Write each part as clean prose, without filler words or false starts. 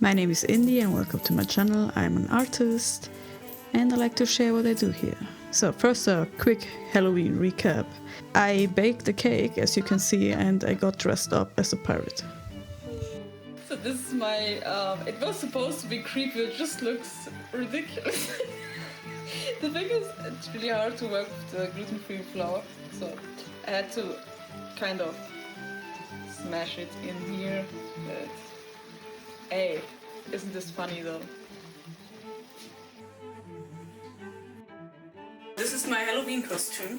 My name is Indy and welcome to my channel. I'm an artist and I like to share what I do here. So first a quick Halloween recap. I baked a cake, as you can see, and I got dressed up as a pirate. So this is my, it was supposed to be creepy, it just looks ridiculous. The thing is, it's really hard to work with the gluten-free flour, so I had to kind of smash it in here, but hey, isn't this funny though? This is my Halloween costume.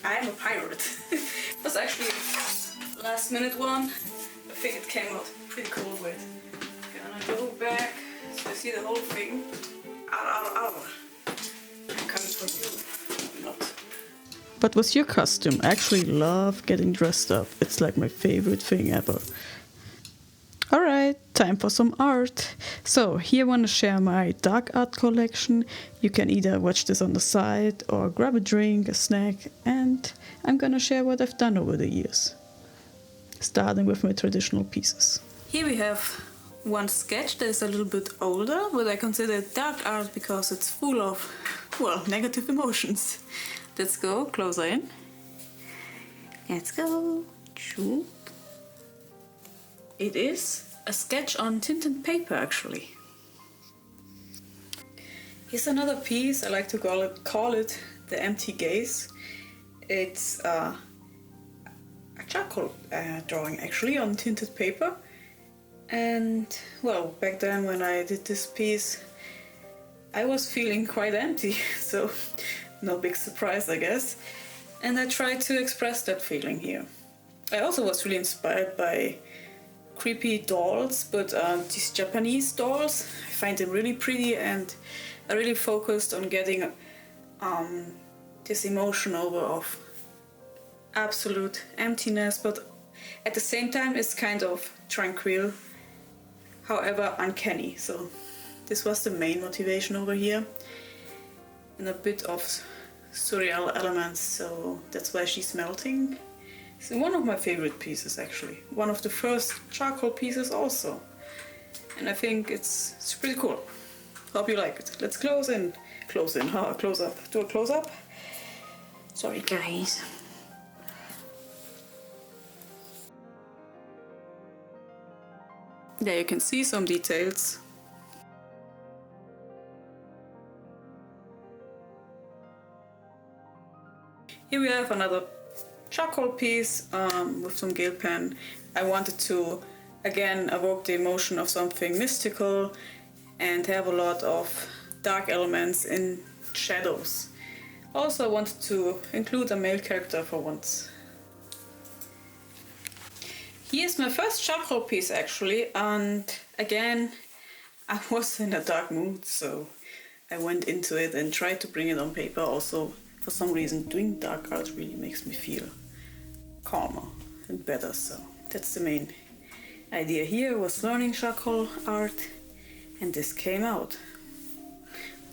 I am a pirate. It was actually a last minute one. I think it came out pretty cool. Wait, gonna go back so you see the whole thing. Ow. Coming from you. Not. What was your costume? I actually love getting dressed up. It's like my favorite thing ever. Alright, time for some art. So here I want to share my dark art collection. You can either watch this on the side or grab a drink, a snack, and I'm gonna share what I've done over the years. Starting with my traditional pieces. Here we have one sketch that is a little bit older, but I consider it dark art because it's full of, well, negative emotions. Let's go closer in. Let's go. Shoot. It is a sketch on tinted paper, actually. Here's another piece. I like to call it the empty gaze. It's a charcoal drawing, actually, on tinted paper. And well, back then when I did this piece, I was feeling quite empty, so no big surprise, I guess. And I tried to express that feeling here. I also was really inspired by creepy dolls, but these Japanese dolls, I find them really pretty, and I really focused on getting this emotion over of absolute emptiness, but at the same time it's kind of tranquil, however uncanny. So this was the main motivation over here, and a bit of surreal elements, so that's why she's melting. It's one of my favorite pieces, actually. One of the first charcoal pieces also. And I think it's pretty cool. Hope you like it. Let's close in, close up. Do a close up. Sorry guys. There you can see some details. Here we have another charcoal piece with some gel pen. I wanted to again evoke the emotion of something mystical and have a lot of dark elements in shadows. Also I wanted to include a male character for once. Here's my first charcoal piece, actually, and again I was in a dark mood, so I went into it and tried to bring it on paper. Also, for some reason, doing dark art really makes me feel calmer and better, so that's the main idea here, was learning charcoal art, and this came out.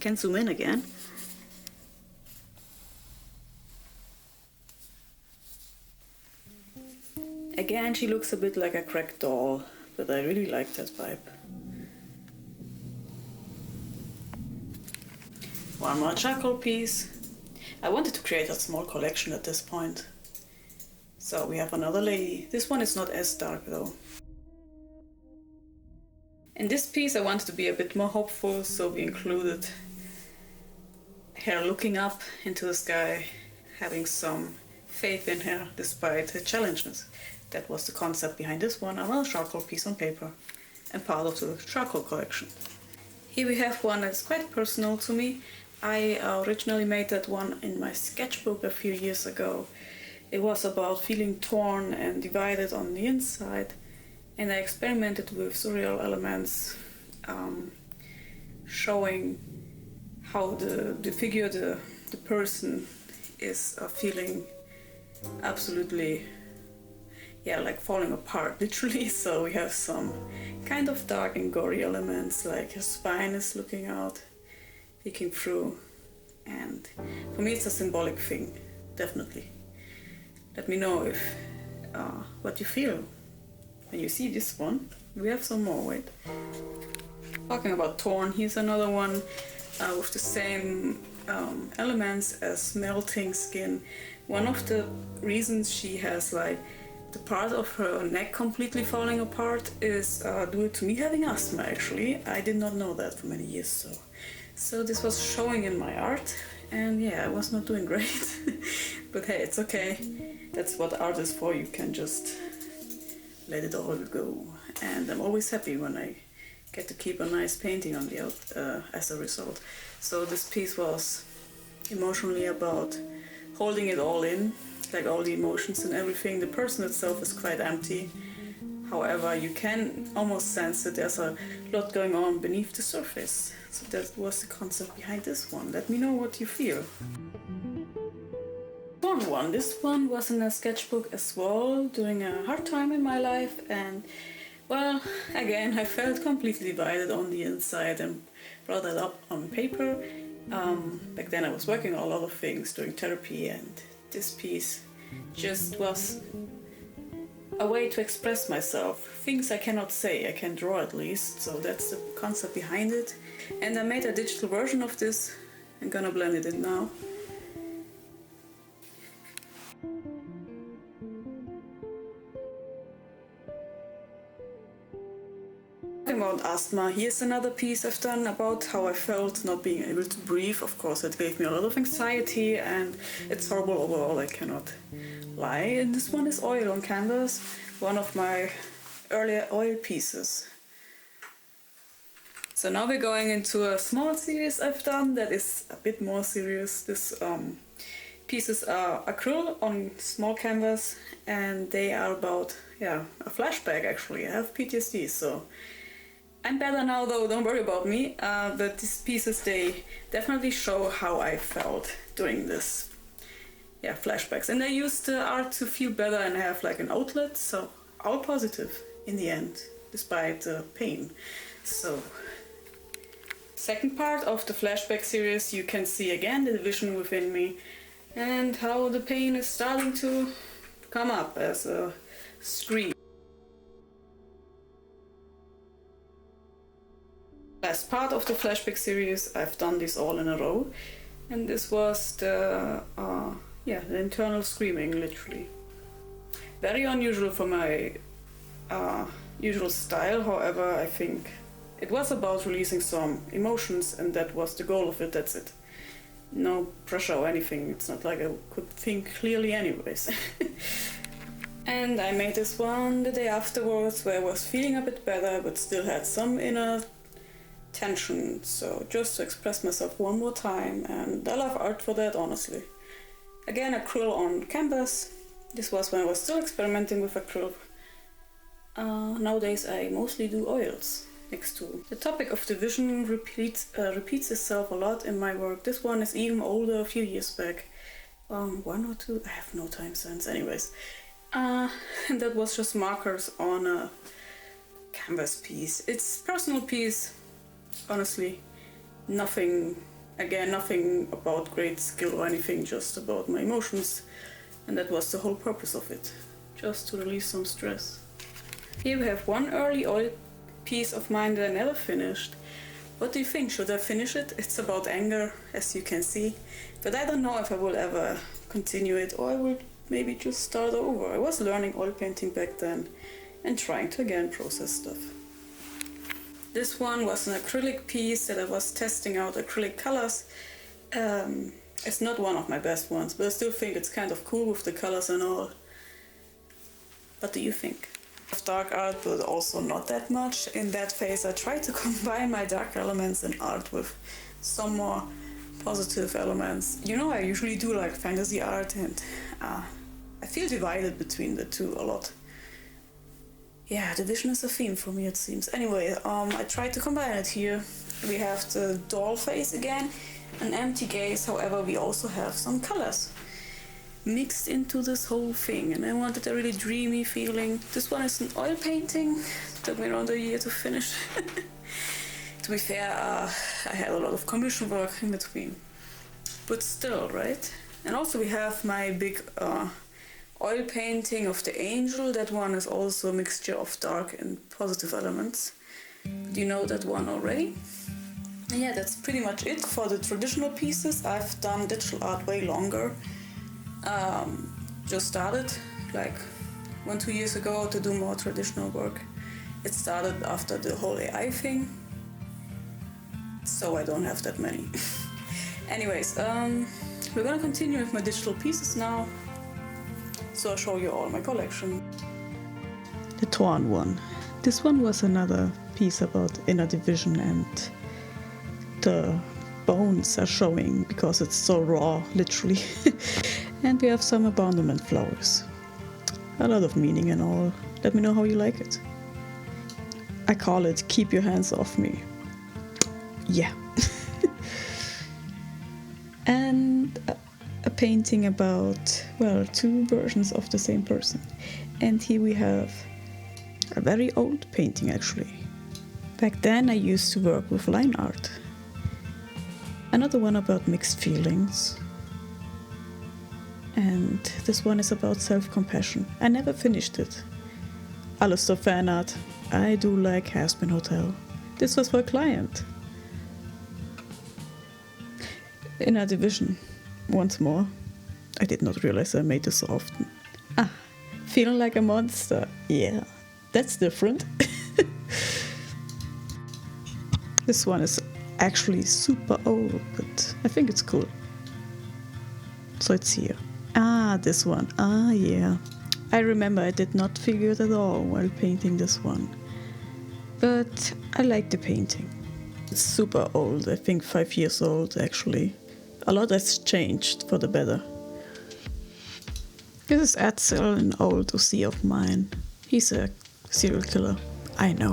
Can zoom in again. Again, she looks a bit like a cracked doll, but I really like that vibe. One more charcoal piece. I wanted to create a small collection at this point. So we have another lady. This one is not as dark though. In this piece I wanted to be a bit more hopeful, so we included her looking up into the sky, having some faith in her despite her challenges. That was the concept behind this one, another charcoal piece on paper and part of the charcoal collection. Here we have one that's quite personal to me. I originally made that one in my sketchbook a few years ago. It was about feeling torn and divided on the inside, and I experimented with surreal elements, showing how the figure, the person is feeling absolutely, yeah, like falling apart, literally. So we have some kind of dark and gory elements, like her spine is looking out, peeking through, and for me it's a symbolic thing, definitely. Let me know if what you feel. when you see this one, we have some more, wait. Talking about torn, here's another one with the same elements as melting skin. One of the reasons she has like the part of her neck completely falling apart is due to me having asthma actually. I did not know that for many years, so this was showing in my art, and yeah, I was not doing great. But hey, it's okay. That's what art is for. You can just let it all go. And I'm always happy when I get to keep a nice painting on the as a result. So this piece was emotionally about holding it all in, like all the emotions and everything. The person itself is quite empty. However, you can almost sense that there's a lot going on beneath the surface. So that was the concept behind this one. Let me know what you feel. This one was in a sketchbook as well, during a hard time in my life, and well, again, I felt completely divided on the inside and brought that up on paper. Back then I was working on a lot of things, doing therapy, and this piece just was a way to express myself. Things I cannot say, I can draw at least, so that's the concept behind it. And I made a digital version of this. I'm gonna blend it in now. About asthma, here's another piece I've done about how I felt not being able to breathe. Of course, it gave me a lot of anxiety and it's horrible overall, I cannot lie. And this one is oil on canvas, one of my earlier oil pieces. So now we're going into a small series I've done that is a bit more serious. This pieces are acrylic on small canvas, and they are about, yeah, a flashback actually. I have PTSD, so I'm better now though, don't worry about me. But these pieces, they definitely show how I felt during this, yeah, flashbacks. And I used the art to feel better and have like an outlet, so all positive in the end, despite the pain. So, second part of the flashback series, you can see again the division within me and how the pain is starting to come up as a scream. Last part of the flashback series, I've done this all in a row, and this was the internal screaming, literally. Very unusual for my usual style, however, I think it was about releasing some emotions, and that was the goal of it, that's it. No pressure or anything, it's not like I could think clearly anyways. And I made this one the day afterwards, where I was feeling a bit better, but still had some inner tension, so just to express myself one more time, and I love art for that, honestly. Again, acrylic on canvas. This was when I was still experimenting with acrylic. Nowadays I mostly do oils next to. The topic of division repeats itself a lot in my work. This one is even older, a few years back. 1 or 2, I have no time sense anyways. And that was just markers on a canvas piece. It's a personal piece, honestly. Nothing about great skill or anything, just about my emotions. And that was the whole purpose of it, just to release some stress. Here we have one early oil piece of mine that I never finished. What do you think? Should I finish it? It's about anger, as you can see. But I don't know if I will ever continue it, or I will maybe just start over. I was learning oil painting back then and trying to again process stuff. This one was an acrylic piece that I was testing out acrylic colors. It's not one of my best ones, but I still think it's kind of cool with the colors and all. What do you think? Dark art, but also not that much. In that phase I tried to combine my dark elements in art with some more positive elements. You know, I usually do like fantasy art, and I feel divided between the two a lot. Yeah, division is a theme for me, it seems. Anyway, I tried to combine it here. We have the doll face again, an empty gaze, however we also have some colors mixed into this whole thing, and I wanted a really dreamy feeling. This one is an oil painting. It took me around a year to finish. To be fair, I had a lot of commission work in between, but still, right? And also we have my big oil painting of the angel. That one is also a mixture of dark and positive elements. Do you know that one already? And yeah, that's pretty much it for the traditional pieces. I've done digital art way longer. Just started like 1-2 years ago to do more traditional work. It started after the whole AI thing, so I don't have that many. Anyways, we're gonna continue with my digital pieces now. So I'll show you all my collection. The torn one. This one was another piece about inner division, and the bones are showing because it's so raw, literally. And we have some abandonment flowers. A lot of meaning and all. Let me know how you like it. I call it Keep Your Hands Off Me. Yeah. And a painting about, well, 2 versions of the same person. And here we have a very old painting actually. Back then I used to work with line art. Another one about mixed feelings. And this one is about self-compassion. I never finished it. Alistair fan art. I do like Has-Been Hotel. This was for a client. Inner division. Once more. I did not realize I made this so often. Ah, feeling like a monster. Yeah, that's different. This one is actually super old, but I think it's cool. So it's here. Ah, this one. Ah, yeah. I remember I did not figure it at all while painting this one. But I like the painting. It's super old, I think 5 years old actually. A lot has changed for the better. This is Edsel, an old OC of mine. He's a serial killer. I know,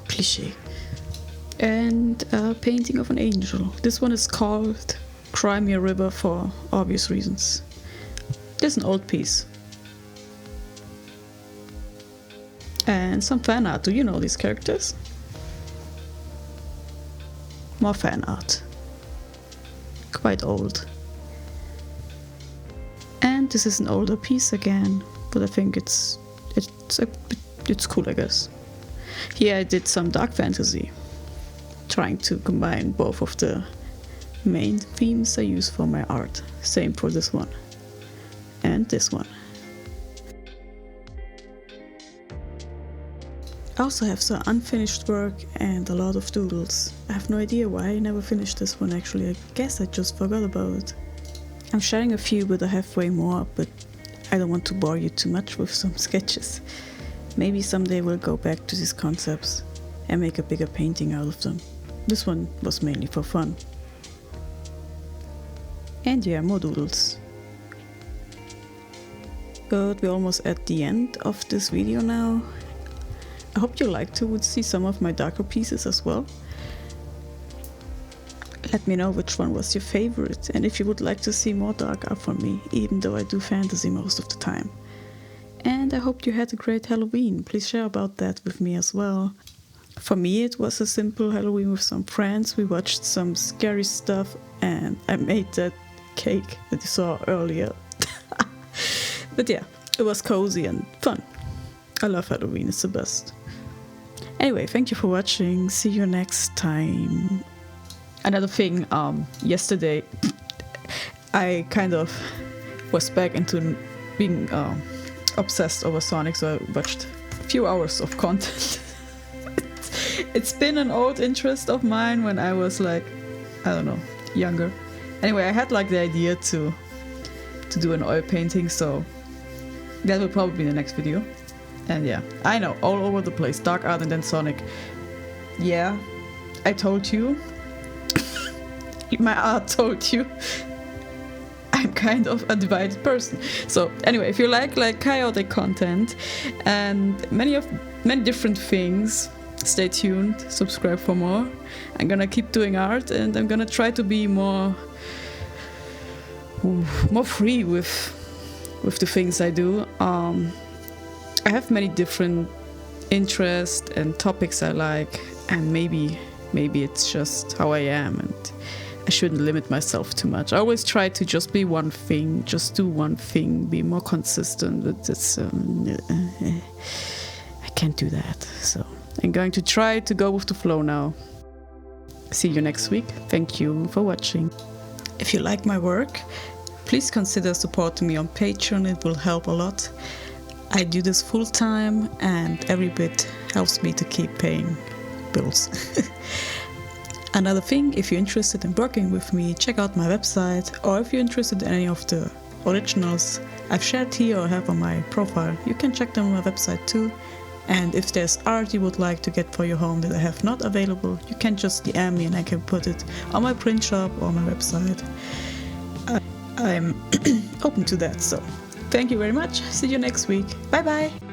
cliché. And a painting of an angel. This one is called Crimea River for obvious reasons. This is an old piece. And some fan art. Do you know these characters? More fan art. Quite old. And this is an older piece again, but I think it's cool, I guess. Here I did some dark fantasy, trying to combine both of the main themes I use for my art. Same for this one and this one. I also have some unfinished work and a lot of doodles. I have no idea why I never finished this one actually. I guess I just forgot about it. I'm sharing a few, but I have way more, but I don't want to bore you too much with some sketches. Maybe someday we'll go back to these concepts and make a bigger painting out of them. This one was mainly for fun. And yeah, more doodles. But we're almost at the end of this video now. I hope you liked to see some of my darker pieces as well. Let me know which one was your favorite and if you would like to see more dark art from me, even though I do fantasy most of the time. And I hope you had a great Halloween. Please share about that with me as well. For me it was a simple Halloween with some friends. We watched some scary stuff and I made that cake that you saw earlier. But yeah, it was cozy and fun. I love Halloween, it's the best. Anyway, thank you for watching. See you next time. Another thing, yesterday I kind of was back into being obsessed over Sonic, so I watched a few hours of content. It's been an old interest of mine when I was like, I don't know, younger. Anyway, I had like the idea to do an oil painting, so that will probably be the next video. And yeah, I know, all over the place, dark art and then Sonic. Yeah, I told you. My art told you. I'm kind of a divided person. So anyway, if you like chaotic content and many different things, stay tuned, subscribe for more. I'm gonna keep doing art and I'm gonna try to be more free with the things I do. I have many different interests and topics I like, and maybe it's just how I am, and I shouldn't limit myself too much. I always try to just be one thing, just do one thing, be more consistent. But it's I can't do that. So I'm going to try to go with the flow now. See you next week. Thank you for watching. If you like my work, please consider supporting me on Patreon. It will help a lot. I do this full time and every bit helps me to keep paying bills. Another thing, if you're interested in working with me, check out my website, or if you're interested in any of the originals I've shared here or have on my profile, you can check them on my website too. And if there's art you would like to get for your home that I have not available, you can just DM me and I can put it on my print shop or my website. I'm open to that, so thank you very much. See you next week. Bye bye.